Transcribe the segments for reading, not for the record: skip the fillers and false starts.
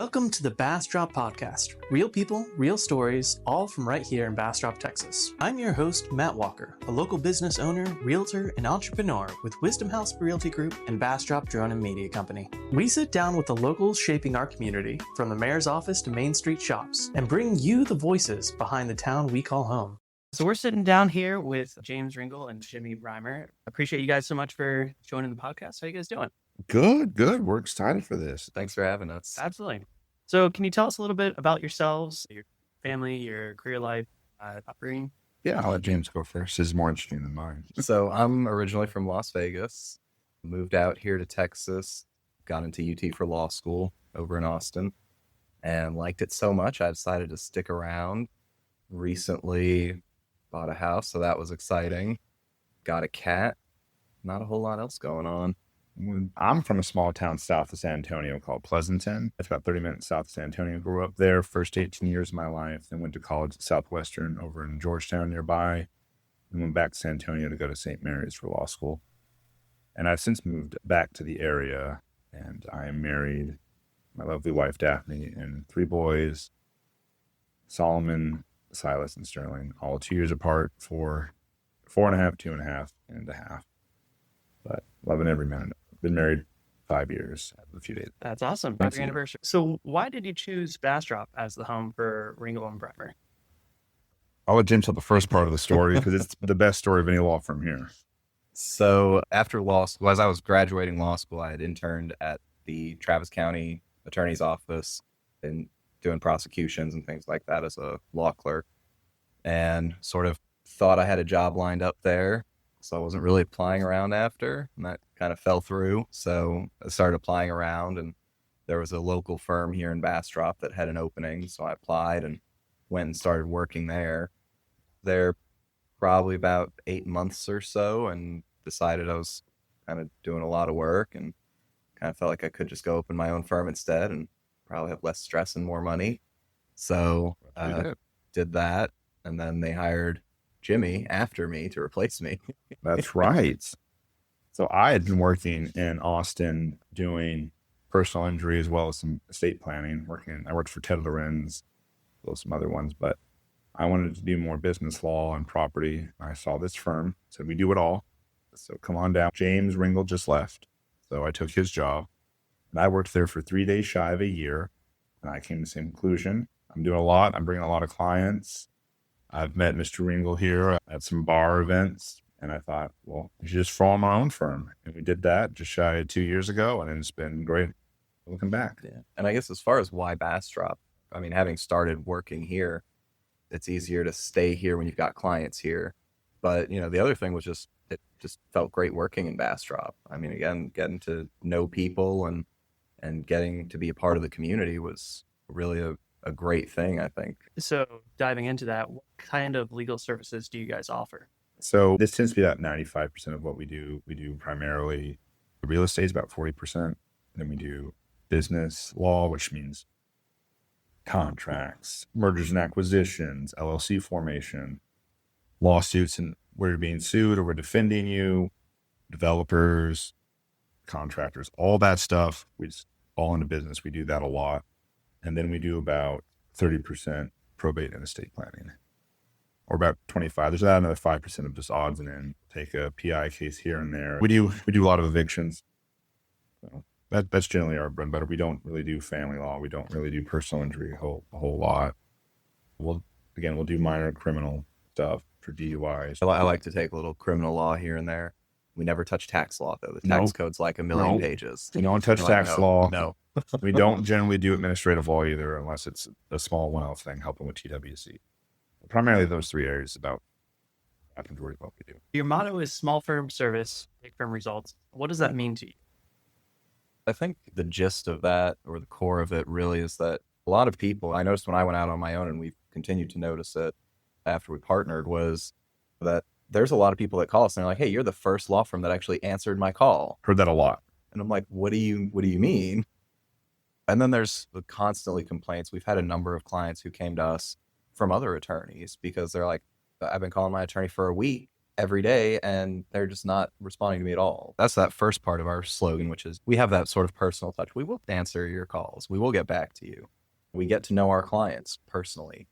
Welcome to the Bastrop Podcast. Real people, real stories, all from right here in Bastrop, Texas. I'm your host, Matt Walker, a local business owner, realtor, and entrepreneur with Wisdom House Realty Group and Bastrop Drone and Media Company. We sit down with the locals shaping our community, from the mayor's office to Main Street shops, and bring you the voices behind the town we call home. So we're sitting down here with James Ringel and Ringel Brymer. Appreciate you guys so much for joining the podcast. How you guys doing? Good. We're excited for this. Thanks for having us. Absolutely. So can you tell us a little bit about yourselves, your family, your career life, upbringing? Yeah, I'll let James go first. This is more interesting than mine. So I'm originally from Las Vegas, moved out here to Texas, got into UT for law school over in Austin, and liked it so much I decided to stick around. Recently bought a house, so that was exciting. Got a cat. Not a whole lot else going on. I'm from a small town south of San Antonio called Pleasanton. It's about 30 minutes south of San Antonio. Grew up there first 18 years of my life, then went to college at Southwestern over in Georgetown nearby, and went back to San Antonio to go to St. Mary's for law school. And I've since moved back to the area, and I am married, my lovely wife Daphne, and 3 boys, Solomon, Silas, and Sterling, all 2 years apart, 4.5, 2.5, and a half. But loving every minute. Been married 5 years, a few days. That's awesome. 5-year anniversary. So why did you choose Bastrop as the home for Ringel and Brymer? I'll let Jim tell the first part of the story because it's the best story of any law firm here. So after law school, as I was graduating law school, I had interned at the Travis County Attorney's Office and doing prosecutions and things like that as a law clerk, and sort of thought I had a job lined up there. So I wasn't really applying around after, and that kind of fell through. So I started applying around, and there was a local firm here in Bastrop that had an opening. So I applied and went and started working there. There probably about 8 months or so, and decided I was kind of doing a lot of work and kind of felt like I could just go open my own firm instead and probably have less stress and more money. So did that, and then they hired Jimmy after me to replace me. That's right. So I had been working in Austin doing personal injury as well as some estate planning. I worked for Ted Lorenz, as well as some other ones, but I wanted to do more business law and property. I saw this firm, said we do it all. So come on down. James Ringel just left, so I took his job, and I worked there for 3 days shy of a year, and I came to the same conclusion. I'm doing a lot. I'm bringing a lot of clients. I've met Mr. Ringel here at some bar events, and I thought, well, I should just form my own firm. And we did that just shy of 2 years ago, and it's been great looking back. Yeah. And I guess as far as why Bastrop, I mean, having started working here, it's easier to stay here when you've got clients here. But, the other thing was it just felt great working in Bastrop. I mean, again, getting to know people and getting to be a part of the community was really a great thing, I think. So diving into that, what kind of legal services do you guys offer? So this tends to be about 95% of what we do. We do primarily real estate, is about 40%. Then we do business law, which means contracts, mergers and acquisitions, LLC formation, lawsuits and where you're being sued or we're defending you, developers, contractors, all that stuff. We just all into business. We do that a lot. And then we do about 30% probate and estate planning, or about 25. There's another 5% of just odds and ends. Take a PI case here and there. We do a lot of evictions. So that's generally our bread and butter. We don't really do family law. We don't really do personal injury a whole lot. We'll do minor criminal stuff for DUIs. I like to take a little criminal law here and there. We never touch tax law, though. The tax code's like a million pages. We don't touch tax law. No. We don't generally do administrative law either, unless it's a small one-off thing, helping with TWC. Primarily those 3 areas about the majority of what we do. Your motto is small firm service, big firm results. What does that mean to you? I think the gist of that, or the core of it, really is that a lot of people, I noticed when I went out on my own, and we've continued to notice it after we partnered, was that there's a lot of people that call us and they're like, hey, you're the first law firm that actually answered my call. Heard that a lot. And I'm like, what do you mean? And then there's the constantly complaints. We've had a number of clients who came to us from other attorneys because they're like, I've been calling my attorney for a week every day and they're just not responding to me at all. That's that first part of our slogan, which is we have that sort of personal touch. We will answer your calls. We will get back to you. We get to know our clients personally.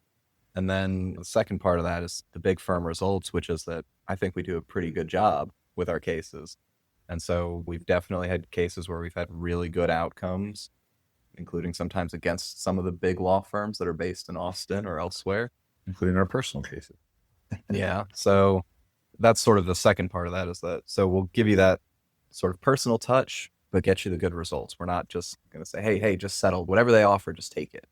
And then the second part of that is the big firm results, which is that I think we do a pretty good job with our cases. And so we've definitely had cases where we've had really good outcomes, including sometimes against some of the big law firms that are based in Austin or elsewhere. Including our personal cases. Yeah. So that's sort of the second part of that is that, so we'll give you that sort of personal touch, but get you the good results. We're not just going to say, hey, just settle. Whatever they offer, just take it.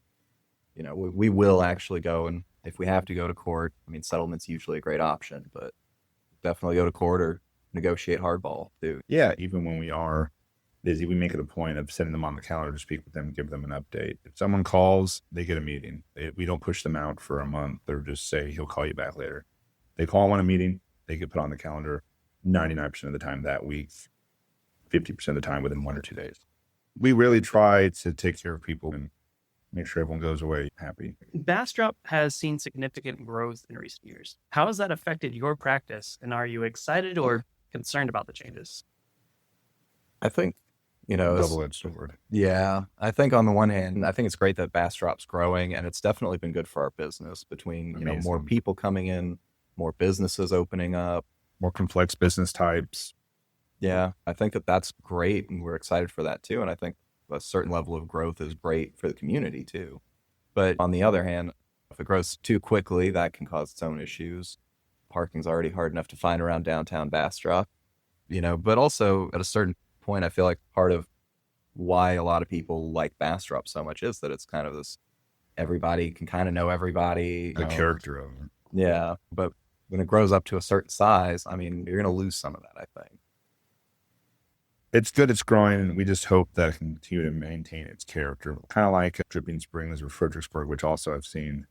You know, we will actually go, and if we have to go to court, I mean, settlement's usually a great option, but definitely go to court or negotiate hardball too. Yeah, even when we are busy, we make it a point of setting them on the calendar to speak with them, give them an update. If someone calls, they get a meeting. We don't push them out for a month or just say, he'll call you back later. They call on a meeting, they get put on the calendar 99% of the time that week, 50% of the time within 1 or 2 days. We really try to take care of people and make sure everyone goes away happy. Bastrop has seen significant growth in recent years. How has that affected your practice, and are you excited or concerned about the changes? I think, Double-edged sword. Yeah. I think on the one hand, I think it's great that Bastrop's growing, and it's definitely been good for our business between, more people coming in, more businesses opening up. More complex business types. Yeah. I think that's great, and we're excited for that too. And I think a certain level of growth is great for the community too. But on the other hand, if it grows too quickly, that can cause its own issues. Parking's already hard enough to find around downtown Bastrop, but also at a certain point, I feel like part of why a lot of people like Bastrop so much is that it's kind of this, everybody can kind of know everybody. The character of it. Yeah. But when it grows up to a certain size, I mean, you're going to lose some of that, I think. It's good it's growing, and we just hope that it can continue to maintain its character. Kind of like Dripping Springs or Fredericksburg, which also have seen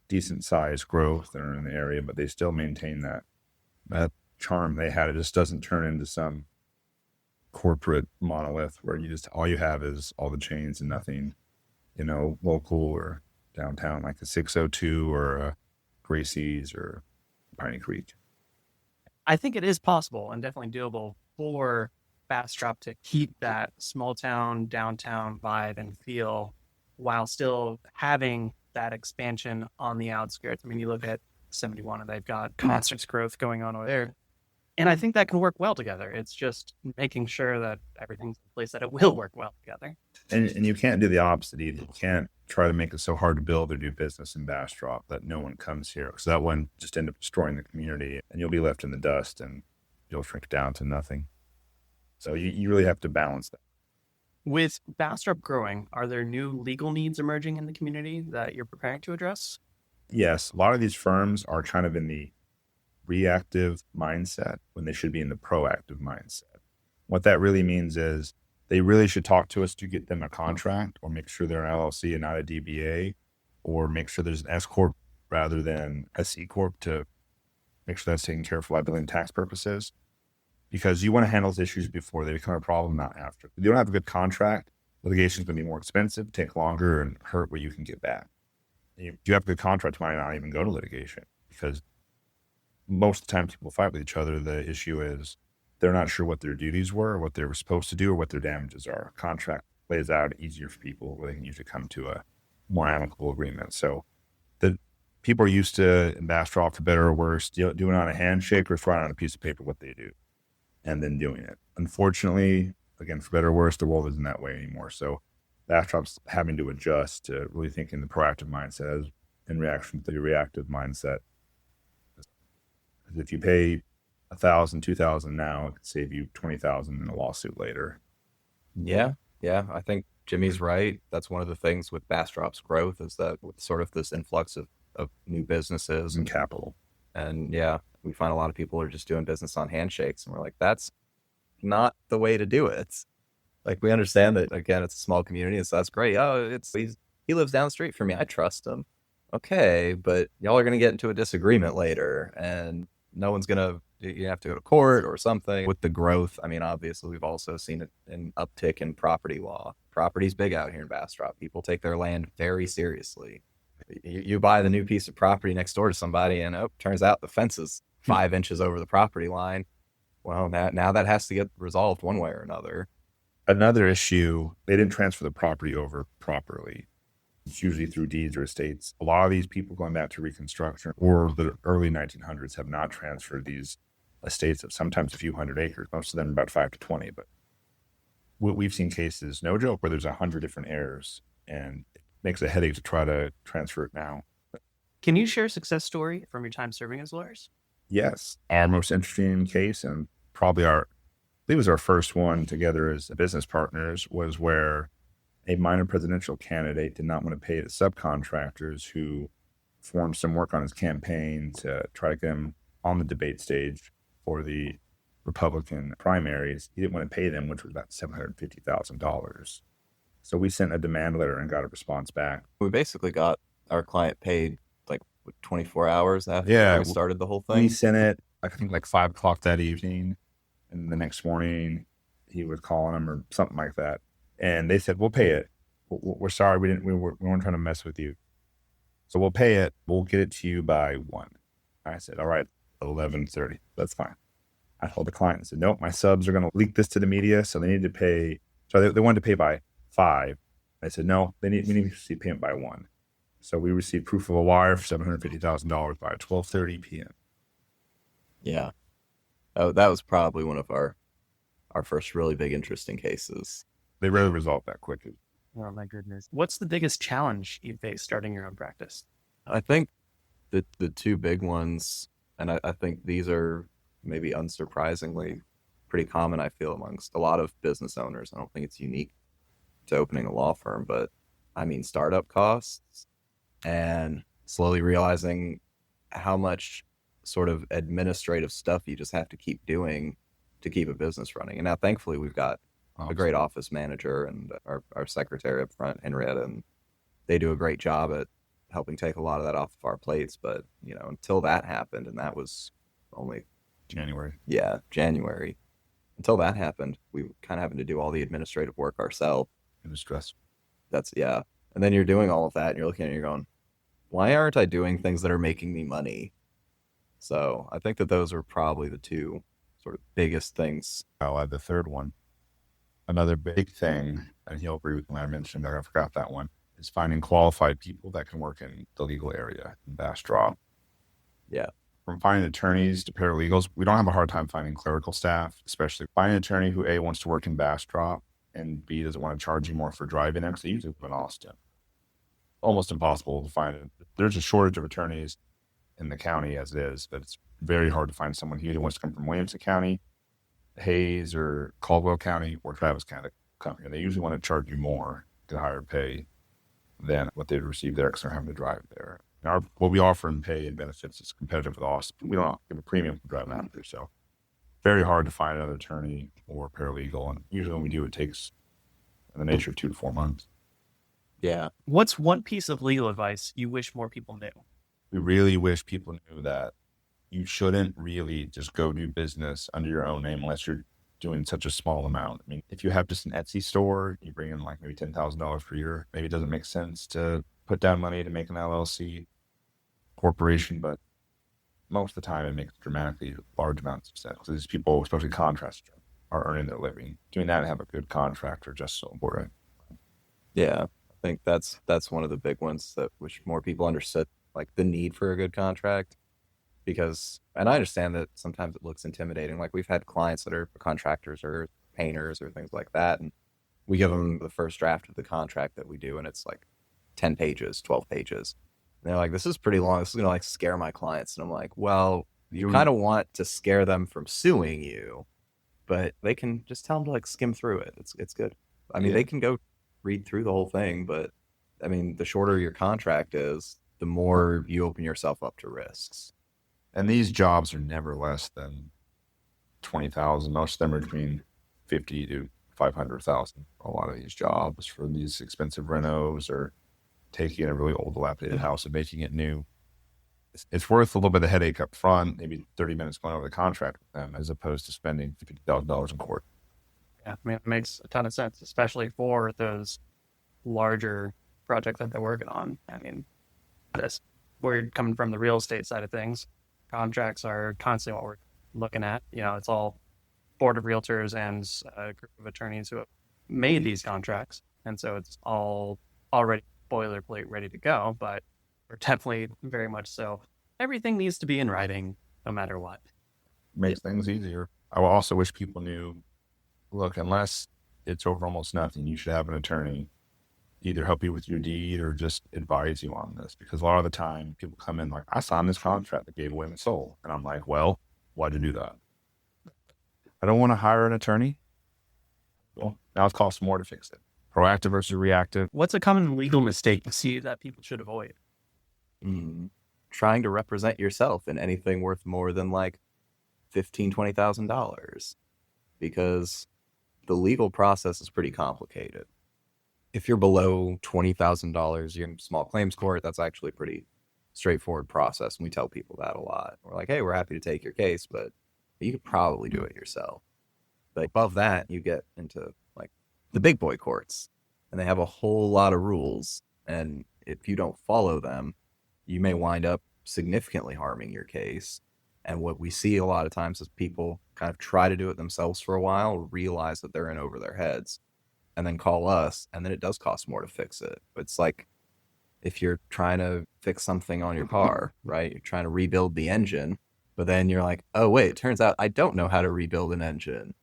decent sized growth that are in the area, but they still maintain that charm they had. It just doesn't turn into some corporate monolith where all you have is all the chains and nothing, local or downtown, like the 602 or Gracie's or Piney Creek. I think it is possible and definitely doable for Bastrop to keep that small town, downtown vibe and feel while still having that expansion on the outskirts. I mean, you look at 71 and they've got constant growth going on over there. And I think that can work well together. It's just making sure that everything's in place, that it will work well together. And you can't do the opposite either. You can't try to make it so hard to build or do business in Bastrop that no one comes here. Because that one just end up destroying the community and you'll be left in the dust and you'll shrink down to nothing. So you really have to balance that. With Bastrop growing, are there new legal needs emerging in the community that you're preparing to address? Yes. A lot of these firms are kind of in the reactive mindset when they should be in the proactive mindset. What that really means is they really should talk to us to get them a contract or make sure they're an LLC and not a DBA, or make sure there's an S Corp rather than a C Corp to make sure that's taken care of for liability and tax purposes. Because you want to handle those issues before they become a problem, not after. If you don't have a good contract, litigation is going to be more expensive, take longer, and hurt what you can get back. If you have a good contract, you might not even go to litigation, because most of the time people fight with each other. The issue is they're not sure what their duties were, what they were supposed to do, or what their damages are. Contract plays out easier for people where they can usually come to a more amicable agreement. So the people are used to, in Bastrop, for better or worse, doing on a handshake or throwing on a piece of paper what they do, and then doing it. Unfortunately, again, for better or worse, the world isn't that way anymore. So Bastrop's having to adjust to really think in the proactive mindset as in reaction to the reactive mindset. If you pay $1,000, $2,000 now, it could save you $20,000 in a lawsuit later. Yeah. I think Jimmy's right. That's one of the things with Bastrop's growth is that with sort of this influx of new businesses and capital. And yeah, we find a lot of people are just doing business on handshakes, and we're like, that's not the way to do it. Like, we understand that, again, it's a small community, and so that's great. Oh, he lives down the street from me. I trust him. Okay, but y'all are going to get into a disagreement later, and no one's going to, you have to go to court or something. With the growth, I mean, obviously, we've also seen an uptick in property law. Property's big out here in Bastrop. People take their land very seriously. You buy the new piece of property next door to somebody, and turns out the fence is 5 inches over the property line. Well, now that has to get resolved one way or another. Another issue, they didn't transfer the property over properly. It's usually through deeds or estates. A lot of these people going back to Reconstruction or the early 1900s have not transferred these estates of sometimes a few hundred acres, most of them about 5 to 20. But we've seen cases, no joke, where there's 100 different heirs, and it makes a headache to try to transfer it now. Can you share a success story from your time serving as lawyers? Yes. Our most interesting case, and probably I believe it was our first one together as business partners, was where a minor presidential candidate did not want to pay the subcontractors who formed some work on his campaign to try to get him on the debate stage for the Republican primaries. He didn't want to pay them, which was about $750,000. So we sent a demand letter and got a response back. We basically got our client paid like 24 hours after we started the whole thing. We sent it, I think, like 5 o'clock that evening. And the next morning, he was calling them or something like that. And they said, we'll pay it. We're sorry, we weren't trying to mess with you. So we'll pay it. We'll get it to you by 1. I said, all right, 11:30. That's fine. I told the client, I said, nope, my subs are going to leak this to the media, so they need to pay. So they wanted to pay by 5. I said, no, we need to receive payment by 1. So we received proof of a wire for $750,000 by 12:30 p.m. Yeah. Oh, that was probably one of our first really big interesting cases. They rarely resolve that quickly. Oh my goodness. What's the biggest challenge you face starting your own practice? I think the 2 big ones, and I think these are maybe unsurprisingly pretty common, I feel, amongst a lot of business owners. I don't think it's unique to opening a law firm, but I mean, startup costs and slowly realizing how much sort of administrative stuff you just have to keep doing to keep a business running. And now, thankfully, we've got a great office manager and our secretary up front, Henrietta, and they do a great job at helping take a lot of that off of our plates. But, until that happened, and that was only January. Yeah, January. Until that happened, we were kind of having to do all the administrative work ourselves. It was stressful. Yeah. And then you're doing all of that and you're looking at it and you're going, why aren't I doing things that are making me money? So I think that those are probably the 2 sort of biggest things. I'll add the third one. Another big thing, and he'll agree with me, I mentioned, I forgot that one, is finding qualified people that can work in the legal area in Bastrop. Yeah. From finding attorneys to paralegals, we don't have a hard time finding clerical staff, especially finding an attorney who A, wants to work in Bastrop, and B, doesn't want to charge you more for driving there, because they usually live in Austin. Almost impossible to find it. There's a shortage of attorneys in the county as it is, but it's very hard to find someone who either wants to come from Williamson County, Hayes, or Caldwell County, or Travis County. They usually want to charge you more to higher pay than what they'd receive there because they're having to drive there. What we offer in pay and benefits is competitive with Austin. We don't give a premium for driving out there, so very hard to find another attorney or paralegal. And usually when we do, it takes in the nature of 2 to 4 months. Yeah. What's one piece of legal advice you wish more people knew? We really wish people knew that you shouldn't really just go do business under your own name unless you're doing such a small amount. I mean, if you have just an Etsy store, you bring in like maybe $10,000 per year, maybe it doesn't make sense to put down money to make an LLC corporation, but most of the time it makes dramatically large amounts of sense. These people, especially contractors, are earning their living. Doing that and have a good contractor just so important. Yeah. I think that's one of the big ones that wish more people understood, like the need for a good contract. Because, and I understand that sometimes it looks intimidating. Like we've had clients that are contractors or painters or things like that. And we give them the first draft of the contract that we do. And it's like 10 pages, 12 pages. And they're like, this is pretty long. This is going to like scare my clients. And I'm like, well, you kind of want to scare them from suing you, but they can just tell them to like skim through it. It's good. I mean, they can go read through the whole thing, but I mean, the shorter your contract is, the more you open yourself up to risks. And these jobs are never less than $20,000. Most of them are between $50,000 to $500,000. A lot of these jobs for these expensive renos or taking a really old dilapidated house and making it new. It's worth a little bit of headache up front, maybe 30 minutes going over the contract with them, as opposed to spending $50,000 in court. Yeah, I mean, it makes a ton of sense, especially for those larger projects that they're working on. I mean, that's where you're coming from the real estate side of things. contracts are constantly what we're looking at. It's all board of realtors and a group of attorneys who have made these contracts. And so it's all already boilerplate ready to go, but we're definitely very much so. Everything needs to be in writing no matter what. Makes things easier. I will also wish people knew, look, unless it's over almost nothing, you should have an attorney either help you with your deed or just advise you on this. Because a lot of the time people come in like, I signed this contract that gave away my soul. And I'm like, well, why'd you do that? I don't want to hire an attorney. Well, now it costs more to fix it. Proactive versus reactive. What's a common legal mistake you see that people should avoid? Trying to represent yourself in anything worth more than like $15,000, $20,000, because the legal process is pretty complicated. If you're below $20,000, you're in small claims court. That's actually a pretty straightforward process. And we tell people that a lot. We're like, hey, we're happy to take your case, but you could probably do it yourself. But above that, you get into like the big boy courts, and they have a whole lot of rules. And if you don't follow them, you may wind up significantly harming your case. And what we see a lot of times is people kind of try to do it themselves for a while, realize that they're in over their heads, and then call us, and then it does cost more to fix it. It's like if you're trying to fix something on your car, right? You're trying to rebuild the engine, but then you're like, oh, wait, it turns out I don't know how to rebuild an engine.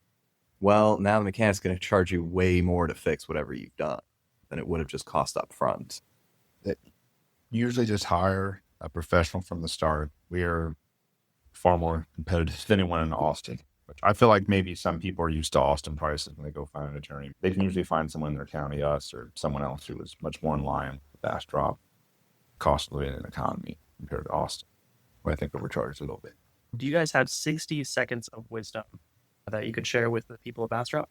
Well, now the mechanic's going to charge you way more to fix whatever you've done than it would have just cost up front. Usually just hire a professional from the start. We are far more competitive than anyone in Austin. Which I feel like maybe some people are used to Austin prices when they go find an attorney. They can usually find someone in their county, us, or someone else who is much more in line with Bastrop cost of living and economy compared to Austin, where I think overcharged a little bit. Do you guys have 60 seconds of wisdom that you could share with the people of Bastrop?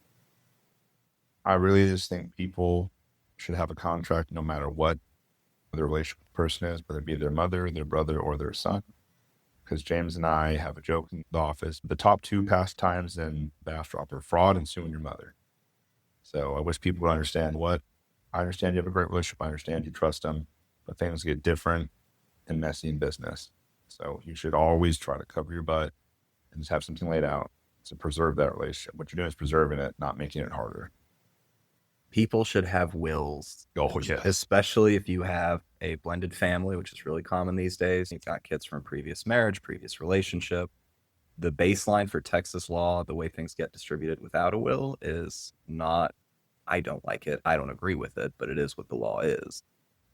I really just think people should have a contract no matter what the relationship with the person is, whether it be their mother, their brother, or their son. Because James and I have a joke in the office. The top two pastimes in Bastrop are fraud and suing your mother. So I wish people would understand I understand you have a great relationship. I understand you trust them, but things get different and messy in business. So you should always try to cover your butt and just have something laid out to preserve that relationship. What you're doing is preserving it, not making it harder. People should have wills. Oh, yeah. Especially if you have a blended family, which is really common these days. You've got kids from previous marriage, previous relationship. The baseline for Texas law, the way things get distributed without a will, is not, I don't like it, I don't agree with it, but it is what the law is.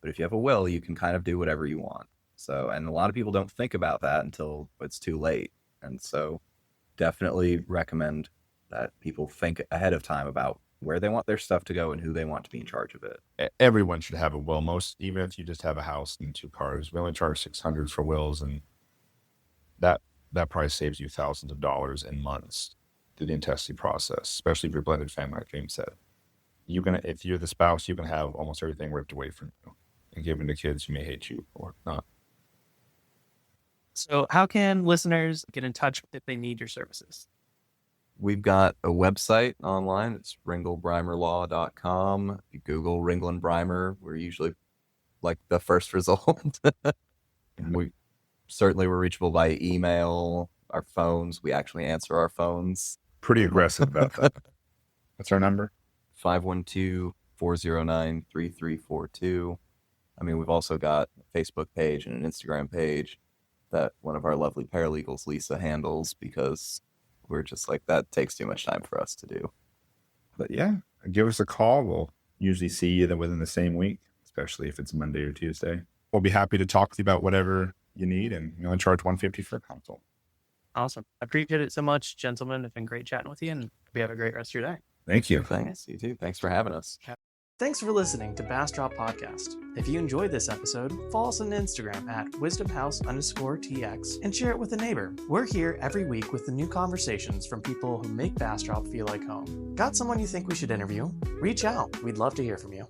But if you have a will, you can kind of do whatever you want. So, and a lot of people don't think about that until it's too late. And so definitely recommend that people think ahead of time about where they want their stuff to go and who they want to be in charge of it. Everyone should have a will. Even if you just have a house and 2 cars, we only charge $600 for wills, and that price saves you thousands of dollars in months through the intestacy process, especially if you're blended family, like James said. If you're the spouse, you can have almost everything ripped away from you and given to kids who may hate you or not. So how can listeners get in touch if they need your services? We've got a website online. It's ringelbrymerlaw.com. If you Google Ringel and Brymer, we're usually like the first result. We certainly were reachable by email, our phones. We actually answer our phones. Pretty aggressive about that. What's our number? 512-409-3342. I mean, we've also got a Facebook page and an Instagram page that one of our lovely paralegals, Lisa, handles, because we're just like, that takes too much time for us to do. But yeah, give us a call. We'll usually see you within the same week, especially if it's Monday or Tuesday. We'll be happy to talk to you about whatever you need, and we only charge $150 for a consult. Awesome. I appreciate it so much, gentlemen. It's been great chatting with you, and hope you have a great rest of your day. Thank you. Thanks. You too. Thanks for having us. Thanks for listening to Bastrop Podcast. If you enjoyed this episode, follow us on Instagram at wisdomhouse_TX and share it with a neighbor. We're here every week with the new conversations from people who make Bastrop feel like home. Got someone you think we should interview? Reach out. We'd love to hear from you.